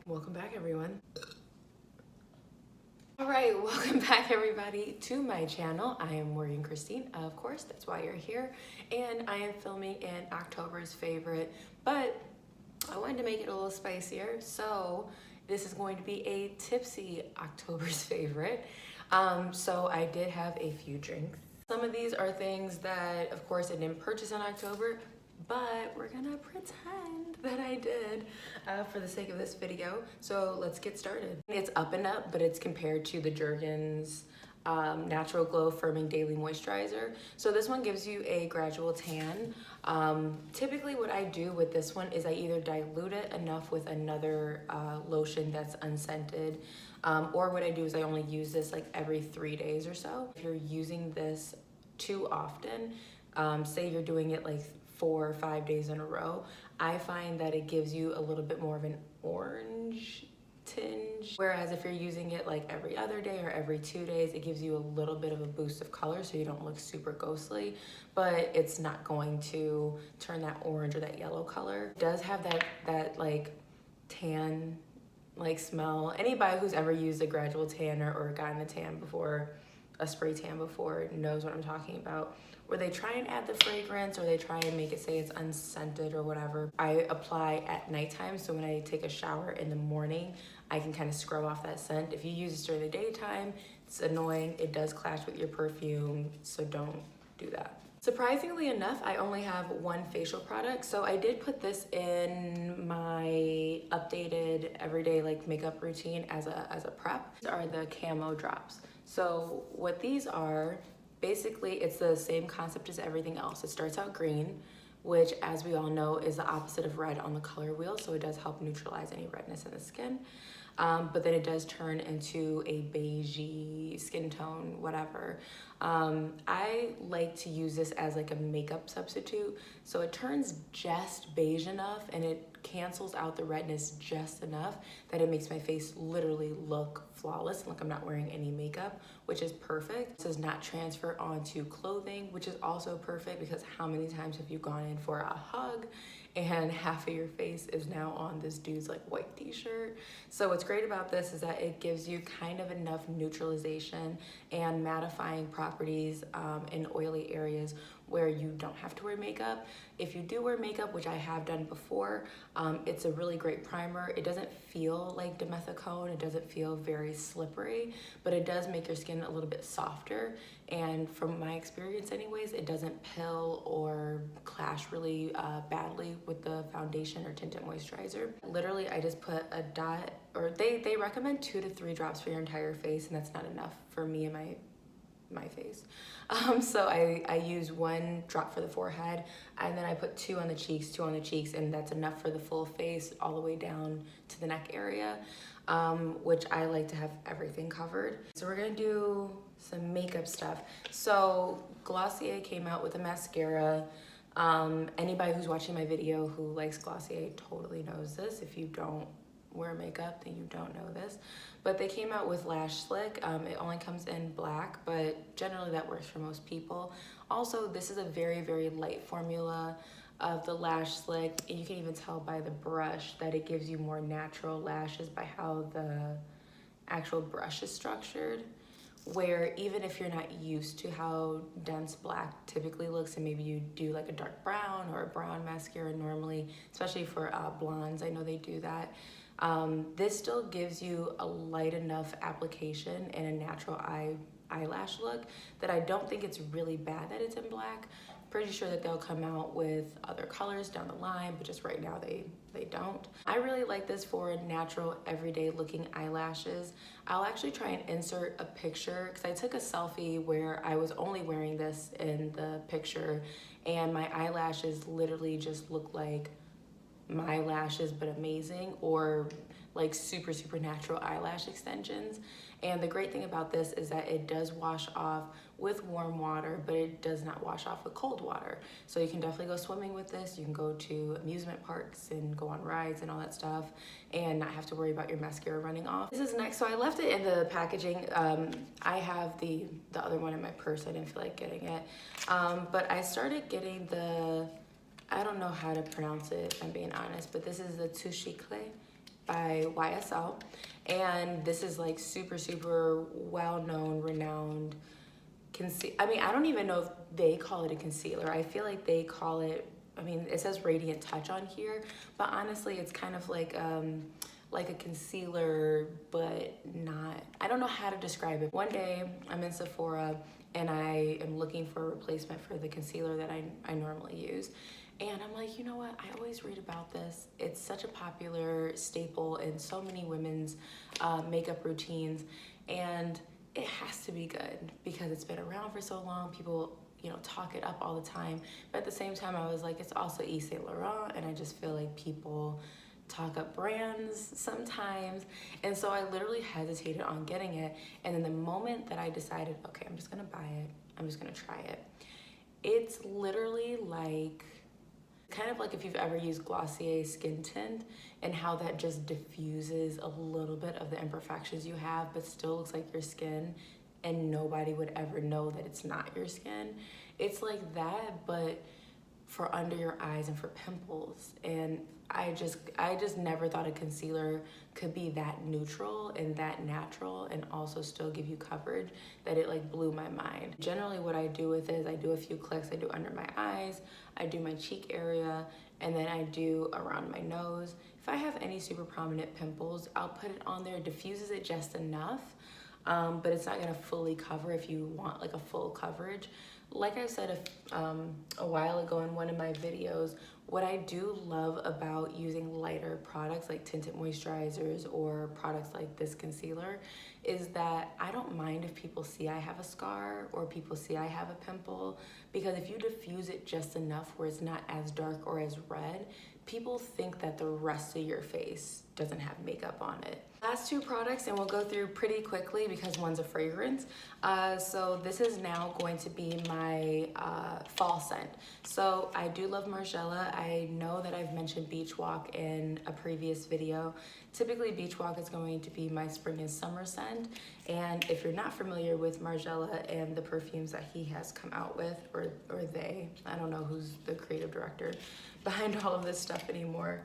Welcome back, everyone. All right, welcome back, everybody, to my channel. I am Morgan Christine, of course, that's why you're here, and I am filming in October's favorite, but I wanted to make it a little spicier, so this is going to be a Tipsy October's favorite. So I did have a few drinks. Some of these are things that, of course, I didn't purchase in October, but we're gonna pretend that I did for the sake of this video. So let's get started. It's up and up, but it's compared to the Jergens Natural Glow Firming Daily Moisturizer. So this one gives you a gradual tan. Typically what I do with this one is I either dilute it enough with another lotion that's unscented, or what I do is I only use this like every 3 days or so. If you're using this too often, say you're doing it like 4 or 5 days in a row, I find that it gives you a little bit more of an orange tinge. Whereas if you're using it like every other day or every 2 days, it gives you a little bit of a boost of color so you don't look super ghostly, but it's not going to turn that orange or that yellow color. It does have that like tan like smell. Anybody who's ever used a gradual tanner or gotten a tan before, a spray tan before, knows what I'm talking about, where they try and add the fragrance or they try and make it say it's unscented or whatever. I apply at nighttime, so when I take a shower in the morning, I can kind of scrub off that scent. If you use this during the daytime, it's annoying. It does clash with your perfume, so don't do that. Surprisingly enough, I only have one facial product, so I did put this in my updated everyday like makeup routine as a prep. These are the camo drops. So what these are, basically it's the same concept as everything else. It starts out green, which as we all know is the opposite of red on the color wheel, so it does help neutralize any redness in the skin. But then it does turn into a beigey skin tone, whatever. I like to use this as like a makeup substitute. So it turns just beige enough and it cancels out the redness just enough that it makes my face literally look flawless, like I'm not wearing any makeup, which is perfect. It does not transfer onto clothing, which is also perfect because how many times have you gone in for a hug and half of your face is now on this dude's like white t-shirt? So what's great about this is that it gives you kind of enough neutralization and mattifying properties in oily areas where you don't have to wear makeup. If you do wear makeup, which I have done before, it's a really great primer. It doesn't feel like dimethicone, it doesn't feel very slippery, but it does make your skin a little bit softer. And from my experience anyways, it doesn't pill or clash really badly with the foundation or tinted moisturizer. Literally, I just put a dot, or they recommend 2 to 3 drops for your entire face, and that's not enough for me and my face. So I use 1 drop for the forehead, and then I put 2 on the cheeks, and that's enough for the full face all the way down to the neck area, which I like to have everything covered. So we're gonna do some makeup stuff. So Glossier came out with a mascara. Anybody who's watching my video who likes Glossier totally knows this. If you don't wear makeup, then you don't know this. But they came out with Lash Slick. It only comes in black, but generally that works for most people. Also, this is a very, very light formula of the Lash Slick. And you can even tell by the brush that it gives you more natural lashes by how the actual brush is structured. Where even if you're not used to how dense black typically looks, and maybe you do like a dark brown or a brown mascara normally, especially for blondes, I know they do that. This still gives you a light enough application and a natural eyelash look that I don't think it's really bad that it's in black. Pretty sure that they'll come out with other colors down the line, but just right now they don't. I really like this for natural, everyday looking eyelashes. I'll actually try and insert a picture because I took a selfie where I was only wearing this in the picture and my eyelashes literally just look like my lashes but amazing, or like super natural eyelash extensions. And the great thing about this is that it does wash off with warm water, but it does not wash off with cold water. So you can definitely go swimming with this. You can go to amusement parks and go on rides and all that stuff and not have to worry about your mascara running off. This is next. So I left it in the packaging. I have the other one in my purse. I didn't feel like getting it. But I started getting the, I don't know how to pronounce it if I'm being honest, but this is the Touche Clé. by YSL. And this is like super well-known, renowned I mean, I don't even know if they call it a concealer. I feel like they call it, I mean, it says Radiant Touch on here, but honestly, it's kind of like a concealer, but not, I don't know how to describe it. One day I'm in Sephora and I am looking for a replacement for the concealer that I normally use. And I'm like, you know what? I always read about this. It's such a popular staple in so many women's makeup routines. And it has to be good because it's been around for so long. People, you know, talk it up all the time. But at the same time, I was like, it's also Yves Saint Laurent. And I just feel like people talk up brands sometimes. And so I literally hesitated on getting it. And then the moment that I decided, okay, I'm just gonna buy it. I'm just gonna try it. It's literally like, kind of like if you've ever used Glossier skin tint and how that just diffuses a little bit of the imperfections you have, but still looks like your skin and nobody would ever know that it's not your skin. It's like that, but for under your eyes and for pimples. And I just never thought a concealer could be that neutral and that natural and also still give you coverage, that it like blew my mind. Generally what I do with it is I do a few clicks. I do under my eyes, I do my cheek area, and then I do around my nose. If I have any super prominent pimples, I'll put it on there, diffuses it just enough, but it's not gonna fully cover if you want like a full coverage. Like I said a while ago in one of my videos, what I do love about using lighter products like tinted moisturizers or products like this concealer is that I don't mind if people see I have a scar or people see I have a pimple, because if you diffuse it just enough where it's not as dark or as red, people think that the rest of your face doesn't have makeup on it. Last two products, and we'll go through pretty quickly because one's a fragrance. So this is now going to be my fall scent. So I do love Margiela. I know that I've mentioned Beach Walk in a previous video. Typically Beach Walk is going to be my spring and summer scent. And if you're not familiar with Margiela and the perfumes that he has come out with, or they, I don't know who's the creative director behind all of this stuff anymore.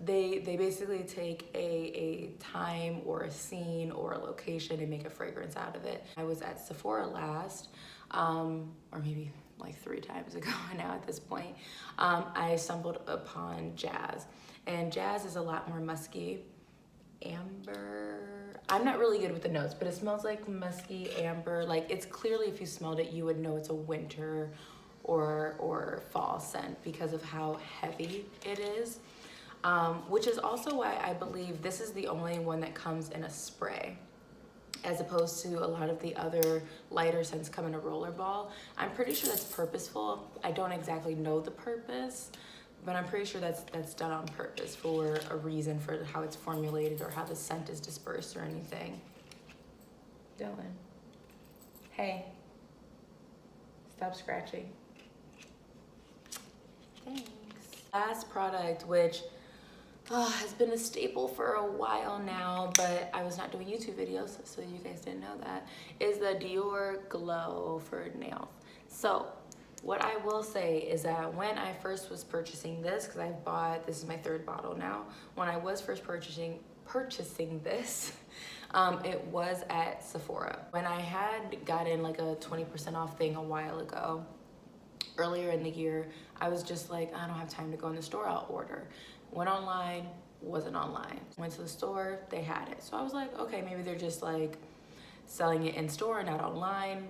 They basically take a time or a scene or a location and make a fragrance out of it. I was at Sephora last, or maybe like 3 times ago now at this point. I stumbled upon Jazz, and Jazz is a lot more musky, amber. I'm not really good with the notes, but it smells like musky amber. Like, it's clearly, if you smelled it, you would know it's a winter or fall scent because of how heavy it is. Which is also why I believe this is the only one that comes in a spray, as opposed to a lot of the other lighter scents come in a roller ball. I'm pretty sure that's purposeful. I don't exactly know the purpose, but I'm pretty sure that's done on purpose for a reason, for how it's formulated or how the scent is dispersed or anything. Dylan, hey, stop scratching. Thanks. Last product, which has been a staple for a while now, but I was not doing YouTube videos, so you guys didn't know that, is the Dior Glow for nails. So what I will say is that when I first was purchasing this, because this is my 3rd bottle now, when I was first purchasing this, it was at Sephora. When I had gotten like a 20% off thing a while ago, earlier in the year, I was just like, I don't have time to go in the store, I'll order. Went online, wasn't online. Went to the store, they had it. So I was like, okay, maybe they're just like selling it in store, not online.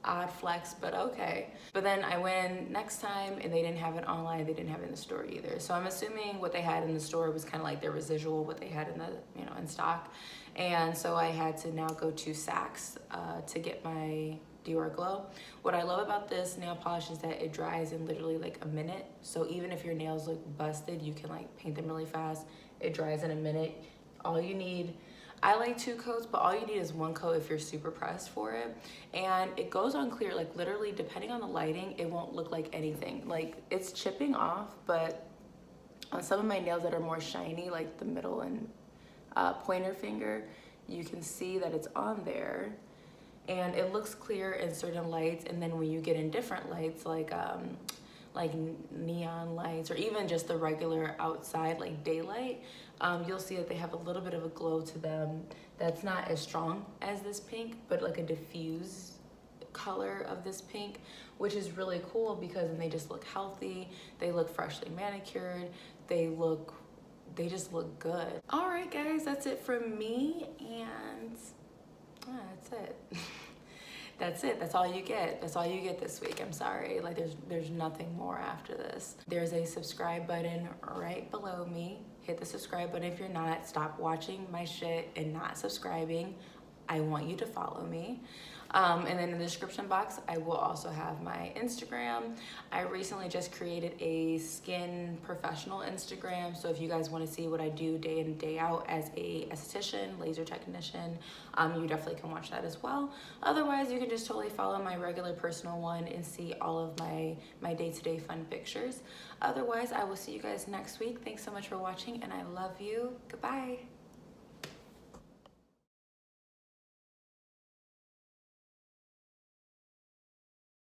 Odd flex, but okay. But then I went next time and they didn't have it online, they didn't have it in the store either. So I'm assuming what they had in the store was kind of like their residual, what they had in the, in stock. And so I had to now go to Saks to get my Dior Glow. What I love about this nail polish is that it dries in literally like a minute. So even if your nails look busted, you can like paint them really fast. It dries in a minute. All you need, I like 2 coats, but all you need is 1 coat if you're super pressed for it. And it goes on clear, like literally depending on the lighting, it won't look like anything. Like, it's chipping off, but on some of my nails that are more shiny, like the middle and pointer finger, you can see that it's on there. And it looks clear in certain lights, and then when you get in different lights, like like neon lights or even just the regular outside like daylight, you'll see that they have a little bit of a glow to them that's not as strong as this pink, but like a diffuse color of this pink, which is really cool because then they just look healthy, they look freshly manicured, they just look good. All right guys, that's it from me, and that's it. That's it. That's all you get. That's all you get this week. I'm sorry. Like there's nothing more after this. There's a subscribe button right below me. Hit the subscribe button if you're not. Stop watching my shit and not subscribing. I want you to follow me. And then in the description box, I will also have my Instagram. I recently just created a skin professional Instagram. So if you guys want to see what I do day in and day out as a esthetician, laser technician, you definitely can watch that as well. Otherwise, you can just totally follow my regular personal one and see all of my day-to-day fun pictures. Otherwise, I will see you guys next week. Thanks so much for watching, and I love you. Goodbye.